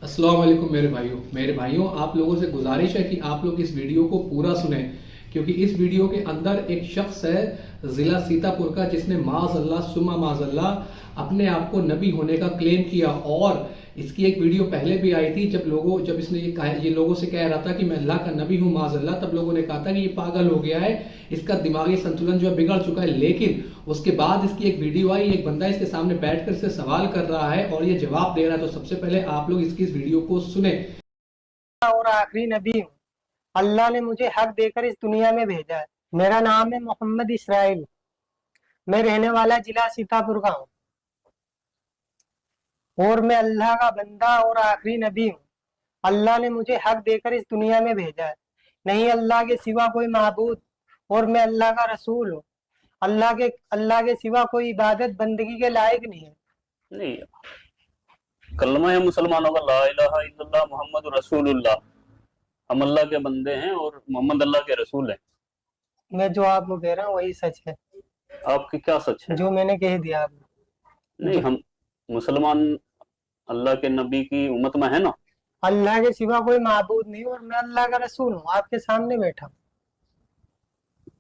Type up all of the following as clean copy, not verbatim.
अस्सलाम वालेकुम मेरे भाइयों आप लोगों से गुजारिश है कि आप लोग इस वीडियो को पूरा सुने, क्योंकि इस वीडियो के अंदर एक शख्स है ज़िला सीतापुर का जिसने माज़अल्लाह सुम्मा माज़अल्लाह अपने आप को नबी होने का क्लेम किया। और इसकी एक वीडियो पहले भी आई थी जब इसने ये लोगों से कह रहा था कि मैं अल्लाह का नबी हूँ माज़अल्लाह, तब लोगों ने कहा था कि ये पागल हो गया है, इसका दिमागी संतुलन जो है बिगड़ चुका है। लेकिन उसके बाद इसकी एक वीडियो आई, एक बंदा इसके सामने बैठकर इससे सवाल कर रहा है और ये जवाब दे रहा है। तो सबसे पहले आप लोग इसकी इस वीडियो को सुने। और आखिरी नबी हूँ। अल्लाह ने मुझे हक देकर इस दुनिया में भेजा है। मेरा नाम है मोहम्मद इसराइल। मैं रहने वाला जिला सीतापुर का हूँ और मैं अल्लाह का बंदा और आखिरी नबी हूँ। अल्लाह ने मुझे हक देकर इस दुनिया में भेजा है। नहीं अल्लाह के सिवा कोई माबूद और मैं अल्लाह का रसूल हूँ। अल्लाह के सिवा कोई इबादत बंदगी के लायक नहीं है। नहीं, कलमा है मुसलमानों का ला इलाहा इल्लल्लाह मोहम्मद रसूलुल्लाह। हम अल्लाह के बंदे हैं और मोहम्मद अल्लाह के रसूल हैं। मैं जो आपको कह रहा हूँ वही सच है। आपकी क्या सच है? जो मैंने कह दिया आपको। नहीं, हम मुसलमान अल्लाह के नबी की उम्मत में है ना। अल्लाह के सिवा कोई माबूद नहीं और मैं अल्लाह का रसूल हूँ, आपके सामने बैठा हूँ।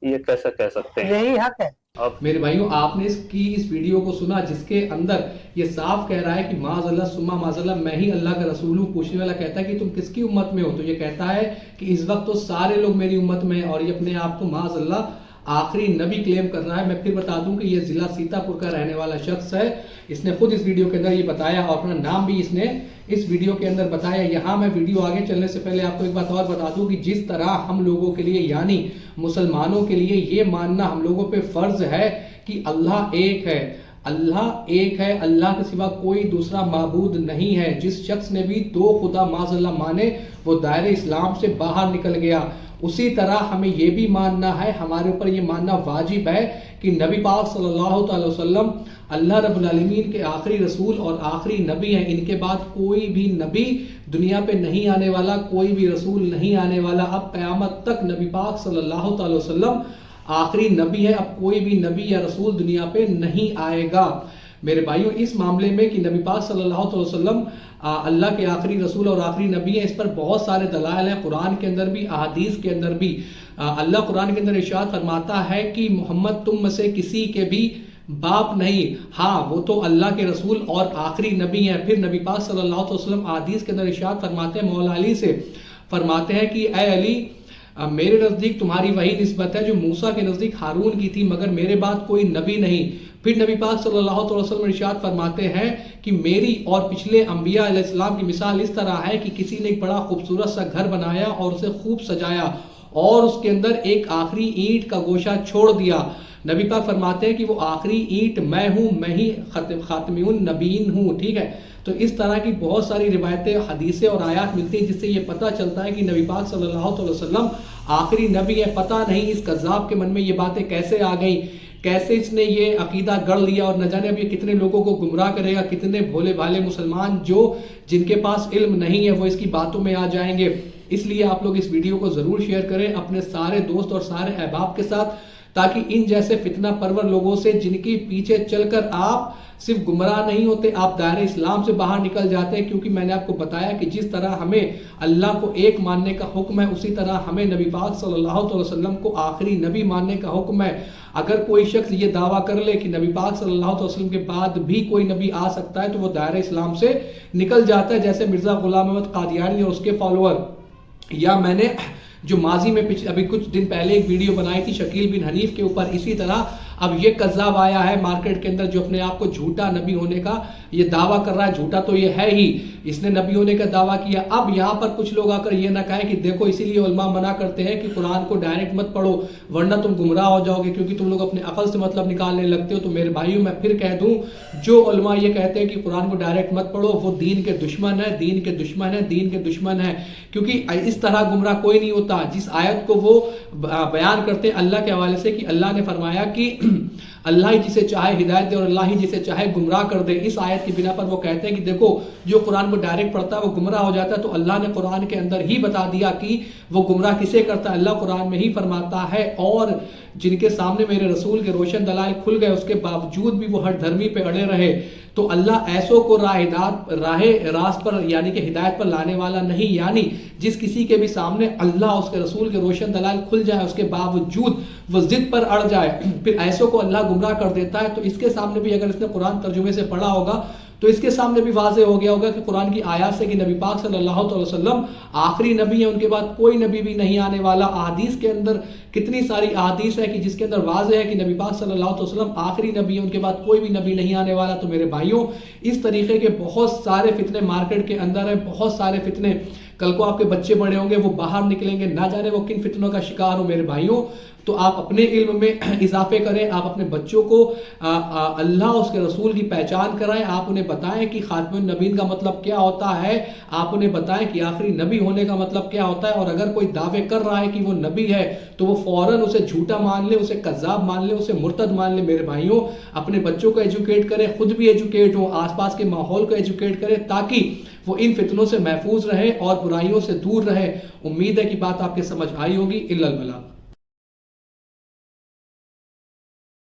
ये कैसे कह सकते हैं? यही हक है। आप मेरे भाइयों आपने इस वीडियो को सुना जिसके अंदर ये साफ कह रहा है कि माज़अल्लाह सुम्मा माज़अल्लाह मैं ही अल्लाह का रसूल हूँ। पूछने वाला कहता है कि तुम किसकी उम्मत में हो, तो ये कहता है कि इस वक्त तो सारे लोग मेरी उम्मत में हैं, और ये अपने आप को माज़अल्लाह आखिरी नबी क्लेम कर रहा है। मैं फिर बता दूं कि ये जिला सीतापुर का रहने वाला शख्स है। इसने खुद इस वीडियो के अंदर ये बताया और अपना नाम भी इसने इस वीडियो के अंदर बताया। यहाँ मैं वीडियो आगे चलने से पहले आपको एक बात और बता दूं कि जिस तरह हम लोगों के लिए यानी मुसलमानों के लिए ये मानना हम लोगों पे फर्ज है कि अल्लाह एक है, अल्लाह एक है, अल्लाह के सिवा कोई दूसरा माबूद नहीं है। जिस शख्स ने भी दो खुदा माज़अल्लाह माने वो दायरे इस्लाम से बाहर निकल गया। उसी तरह हमें ये भी मानना है, हमारे ऊपर ये मानना वाजिब है कि नबी पाक सल्लल्लाहु अलैहि वसल्लम अल्लाह रब्बुल आलमीन के आखिरी रसूल और आखिरी नबी हैं। इनके बाद कोई भी नबी दुनिया पे नहीं आने वाला, कोई भी रसूल नहीं आने वाला। अब क़यामत तक नबी पाक सल्लल्लाहु अलैहि वसल्लम आखिरी नबी है, अब कोई भी नबी या रसूल दुनिया पे नहीं आएगा। मेरे भाइयों इस मामले में कि नबी पाक सल्लल्लाहु अलैहि वसल्लम अल्लाह के आखिरी रसूल और आखिरी नबी है, इस पर बहुत सारे दलाइल हैं, कुरान के अंदर भी अहादीस के अंदर भी। अल्लाह कुरान के अंदर इरशाद फरमाता है कि मोहम्मद तुम में से किसी के भी बाप नहीं, हाँ वो तो अल्लाह के रसूल और आखिरी नबी हैं। फिर नबी पाक सल्लल्लाहु अलैहि वसल्लम अहादीस के अंदर इरशाद फरमाते हैं, मौला अली से फरमाते हैं कि ए अली मेरे नज़दीक तुम्हारी वही निस्बत है जो मूसा के नज़दीक हारून की थी, मगर मेरे बाद कोई नबी नहीं। फिर नबी पाक सल्लल्लाहु अलैहि वसल्लम इरशाद फरमाते हैं कि मेरी और पिछले अंबिया अलैहिस्सलाम की मिसाल इस तरह है कि किसी ने एक बड़ा खूबसूरत सा घर बनाया और उसे खूब सजाया और उसके अंदर एक आखिरी ईंट का गोशा छोड़ दिया। नबी पाक फरमाते हैं कि वो आखिरी ईंट मैं हूँ, मैं ही खातमुन नबीन हूँ। ठीक है, तो इस तरह की बहुत सारी रिवायतें, हदीसें और आयात मिलती हैं जिससे ये पता चलता है कि नबी पाक सल्लल्लाहु अलैहि वसल्लम आखिरी नबी है। पता नहीं इस कज़्ज़ाब के मन में ये बातें कैसे आ गई, कैसे इसने ये अकीदा गढ़ लिया, और न जाने अब ये कितने लोगों को गुमराह करेगा, कितने भोले भाले मुसलमान जो जिनके पास इल्म नहीं है वो इसकी बातों में आ जाएंगे। इसलिए आप लोग इस वीडियो को ज़रूर शेयर करें अपने सारे दोस्त और सारे अहबाब के साथ, ताकि इन जैसे फितना परवर लोगों से जिनके पीछे चलकर आप सिर्फ गुमराह नहीं होते, आप दायरे इस्लाम से बाहर निकल जाते हैं। क्योंकि मैंने आपको बताया कि जिस तरह हमें अल्लाह को एक मानने का हुक्म है, उसी तरह हमें नबी पाक सल्लल्लाहु अलैहि वसल्लम को आखिरी नबी मानने का हुक्म है। अगर कोई शख्स ये दावा कर ले कि नबी पाक सल्लल्लाहु अलैहि वसल्लम के बाद भी कोई नबी आ सकता है, तो वो दायरे इस्लाम से निकल जाता है, जैसे मिर्ज़ा गुलाम अहमद कादियानी और उसके फॉलोअर। या मैंने जो माजी में अभी कुछ दिन पहले एक वीडियो बनाई थी शकील बिन हनीफ के ऊपर, इसी तरह अब ये कज़्ज़ाब आया है मार्केट के अंदर जो अपने आप को झूठा नबी होने का ये दावा कर रहा है। झूठा तो ये है ही, इसने नबी होने का दावा किया। अब यहाँ पर कुछ लोग आकर ये ना कहें कि देखो इसीलिए उलमा मना करते हैं कि कुरान को डायरेक्ट मत पढ़ो वरना तुम गुमराह हो जाओगे, क्योंकि तुम लोग अपने अकल से मतलब निकालने लगते हो। तो मेरे भाइयों मैं फिर कह दूं, जो उलमा ये कहते हैं कि कुरान को डायरेक्ट मत पढ़ो वो दीन के दुश्मन है, दीन के दुश्मन है, दीन के दुश्मन है। क्योंकि इस तरह गुमराह कोई नहीं होता। जिस आयत को वो बयान करते हैं अल्लाह के हवाले से कि अल्लाह ने फरमाया कि अल्लाह ही जिसे चाहे हिदायत दे और अल्लाह ही जिसे चाहे गुमराह कर दे, इस आयत की बिना पर वो कहते हैं कि देखो जो कुरान को डायरेक्ट पढ़ता है वो गुमराह हो जाता है। तो अल्लाह ने कुरान के अंदर ही बता दिया कि वो गुमराह किसे करता है, अल्लाह कुरान में ही फरमाता है। और जिनके सामने मेरे रसूल के रोशन दलाइल खुल गए उसके बावजूद भी वो हर धर्मी पे अड़े रहे, تو اللہ ایسوں کو راہ راست پر یعنی کہ ہدایت پر لانے والا نہیں، یعنی جس کسی کے بھی سامنے اللہ اس کے رسول کے روشن دلائل کھل جائے اس کے باوجود وہ ضد پر اڑ جائے، پھر ایسوں کو اللہ گمراہ کر دیتا ہے۔ تو اس کے سامنے بھی اگر اس نے قرآن ترجمے سے پڑھا ہوگا تو اس کے سامنے بھی واضح ہو گیا ہوگا کہ قرآن کی آیات سے کہ نبی پاک صلی اللہ علیہ وسلم آخری نبی ہیں، ان کے بعد کوئی نبی بھی نہیں آنے والا۔ احادیث کے اندر کتنی ساری احادیث ہے کہ جس کے اندر واضح ہے کہ نبی پاک صلی اللہ علیہ وسلم آخری نبی ہیں، ان کے بعد کوئی بھی نبی نہیں آنے والا۔ تو میرے بھائیوں، اس طریقے کے بہت سارے فتنے مارکیٹ کے اندر ہیں، بہت سارے فتنے۔ کل کو آپ کے بچے بڑے ہوں گے، وہ باہر نکلیں گے، نہ جانے وہ کن فتنوں کا شکار ہو میرے بھائیوں۔ تو آپ اپنے علم میں اضافے کریں، آپ اپنے بچوں کو اللہ اس کے رسول کی پہچان کرائیں، آپ انہیں بتائیں کہ خاتم النبیین کا مطلب کیا ہوتا ہے، آپ انہیں بتائیں کہ آخری نبی ہونے کا مطلب کیا ہوتا ہے، اور اگر کوئی دعوے کر رہا ہے کہ وہ نبی ہے تو وہ فوراً اسے جھوٹا مان لے، اسے کذاب مان لے، اسے مرتد مان لے۔ میرے بھائیوں، اپنے بچوں کو ایجوکیٹ کریں، خود بھی ایجوکیٹ ہوں، آس پاس کے ماحول کو ایجوکیٹ کریں تاکہ وہ ان فتنوں سے محفوظ رہے اور برائیوں سے دور رہے۔ امید ہے کہ بات آپ کے سمجھ آئی ہوگی۔ الا البلاغ۔